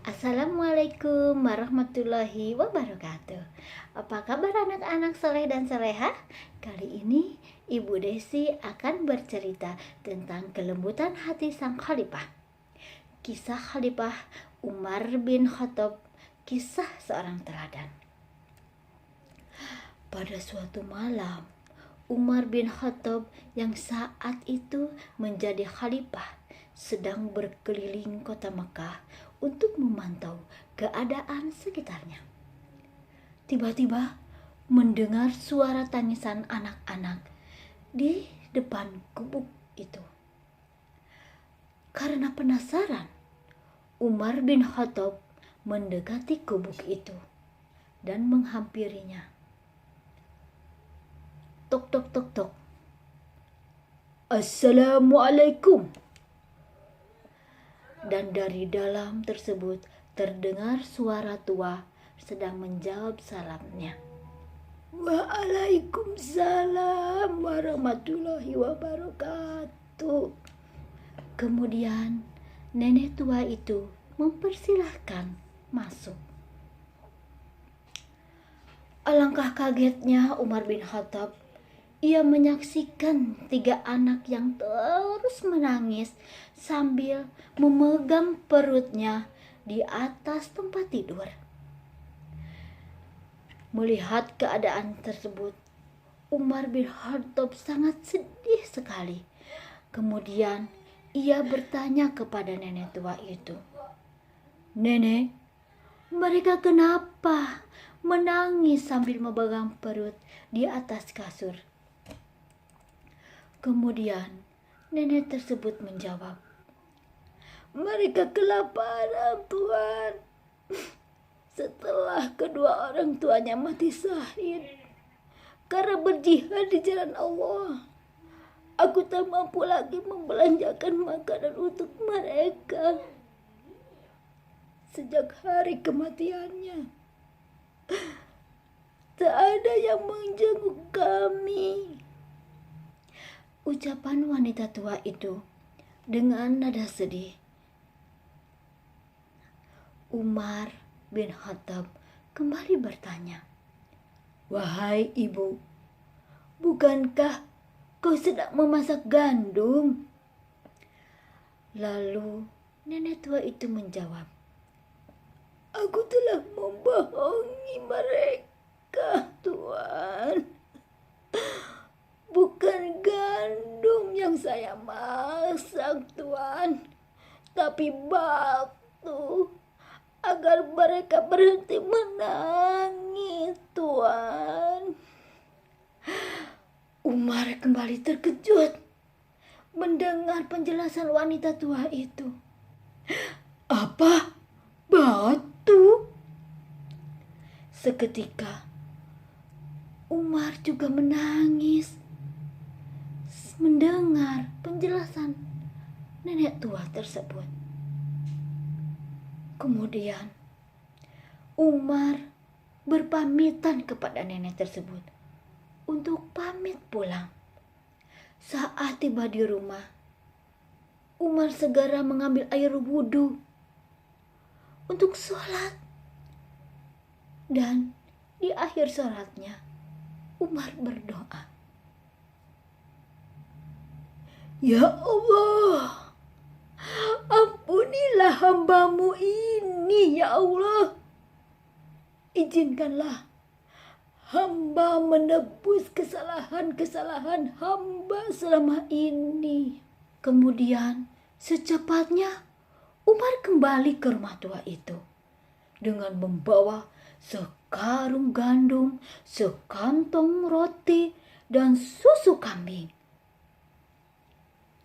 Assalamualaikum warahmatullahi wabarakatuh. Apa kabar anak-anak soleh dan solehah? Kali ini Ibu Desi akan bercerita tentang kelembutan hati sang khalifah. Kisah Khalifah Umar bin Khattab, kisah seorang teladan. Pada suatu malam, Umar bin Khattab yang saat itu menjadi khalifah sedang berkeliling kota Makkah untuk memantau keadaan sekitarnya. Tiba-tiba mendengar suara tangisan anak-anak di depan gubuk itu. Karena penasaran, Umar bin Khattab mendekati gubuk itu dan menghampirinya. Tok tok tok tok. Assalamualaikum. Dan dari dalam tersebut terdengar suara tua sedang menjawab salamnya. Waalaikumsalam warahmatullahi wabarakatuh. Kemudian nenek tua itu mempersilahkan masuk. Alangkah kagetnya Umar bin Khattab. Ia menyaksikan 3 anak yang terus menangis sambil memegang perutnya di atas tempat tidur. Melihat keadaan tersebut, Umar bin Khattab sangat sedih sekali. Kemudian ia bertanya kepada nenek tua itu, "Nenek, mereka kenapa menangis sambil memegang perut di atas kasur?" Kemudian nenek tersebut menjawab, "Mereka kelaparan, Tuan. Setelah kedua orang tuanya mati syahid karena berjihad di jalan Allah, aku tak mampu lagi membelanjakan makanan untuk mereka. Sejak hari kematiannya, tak ada yang menjenguk kami." Ucapan wanita tua itu dengan nada sedih. Umar bin Khattab kembali bertanya, "Wahai ibu, bukankah kau sedang memasak gandum?" Lalu nenek tua itu menjawab, "Aku telah membohongi mereka, Tuan. Bukan gandum yang saya masak, Tuan, tapi batu agar mereka berhenti menangis, Tuan." Umar kembali terkejut mendengar penjelasan wanita tua itu. "Apa? Batu?" Seketika Umar juga menangis mendengar penjelasan nenek tua tersebut. Kemudian Umar berpamitan kepada nenek tersebut untuk pamit pulang. Saat tiba di rumah, Umar segera mengambil air wudhu untuk sholat. Dan di akhir sholatnya, Umar berdoa, "Ya Allah, ampunilah hamba-Mu ini, ya Allah. Izinkanlah hamba menebus kesalahan-kesalahan hamba selama ini." Kemudian secepatnya Umar kembali ke rumah tua itu dengan membawa sekarung gandum, sekantong roti, dan susu kambing.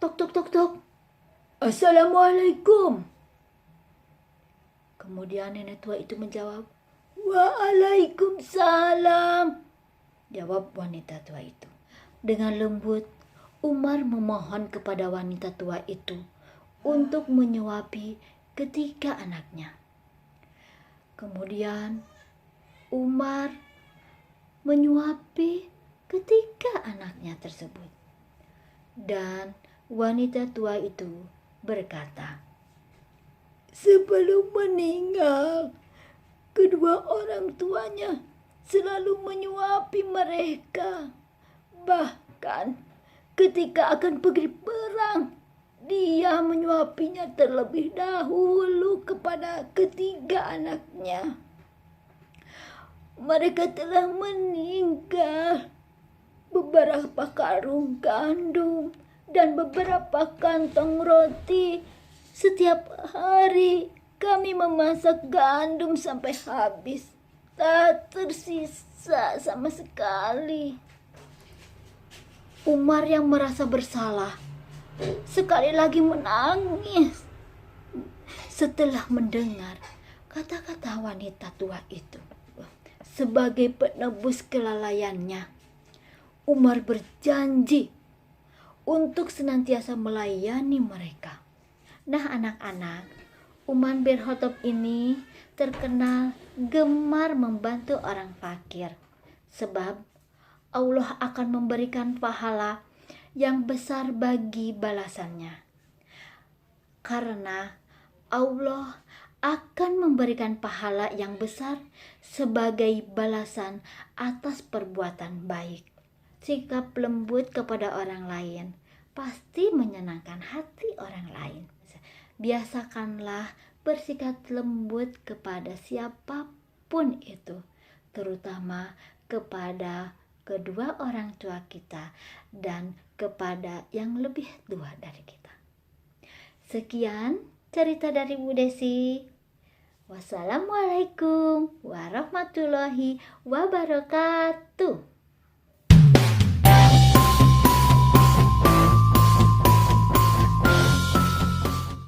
Tok tok tok tok. Assalamualaikum. Kemudian nenek tua itu menjawab, "Waalaikumsalam," jawab wanita tua itu. Dengan lembut, Umar memohon kepada wanita tua itu untuk menyuapi ketiga anaknya. Kemudian Umar menyuapi ketiga anaknya tersebut dan Wanita tua itu berkata, "Sebelum meninggal, kedua orang tuanya selalu menyuapi mereka. Bahkan ketika akan pergi perang, dia menyuapinya terlebih dahulu kepada ketiga anaknya. Mereka telah meninggal. Beberapa karung gandum dan beberapa kantong roti. Setiap hari kami memasak gandum sampai habis. Tak tersisa sama sekali." Umar yang merasa bersalah sekali lagi menangis setelah mendengar kata-kata wanita tua itu. Sebagai penebus kelalaiannya, Umar berjanji untuk senantiasa melayani mereka. Nah anak-anak, Umar bin Khattab ini terkenal gemar membantu orang fakir. Sebab Allah akan memberikan pahala yang besar bagi balasannya. Karena Allah akan memberikan pahala yang besar sebagai balasan atas perbuatan baik. Sikap lembut kepada orang lain pasti menyenangkan hati orang lain. Biasakanlah bersikap lembut kepada siapapun itu, terutama kepada kedua orang tua kita dan kepada yang lebih tua dari kita. Sekian cerita dari Bu Desi. Wassalamualaikum warahmatullahi wabarakatuh.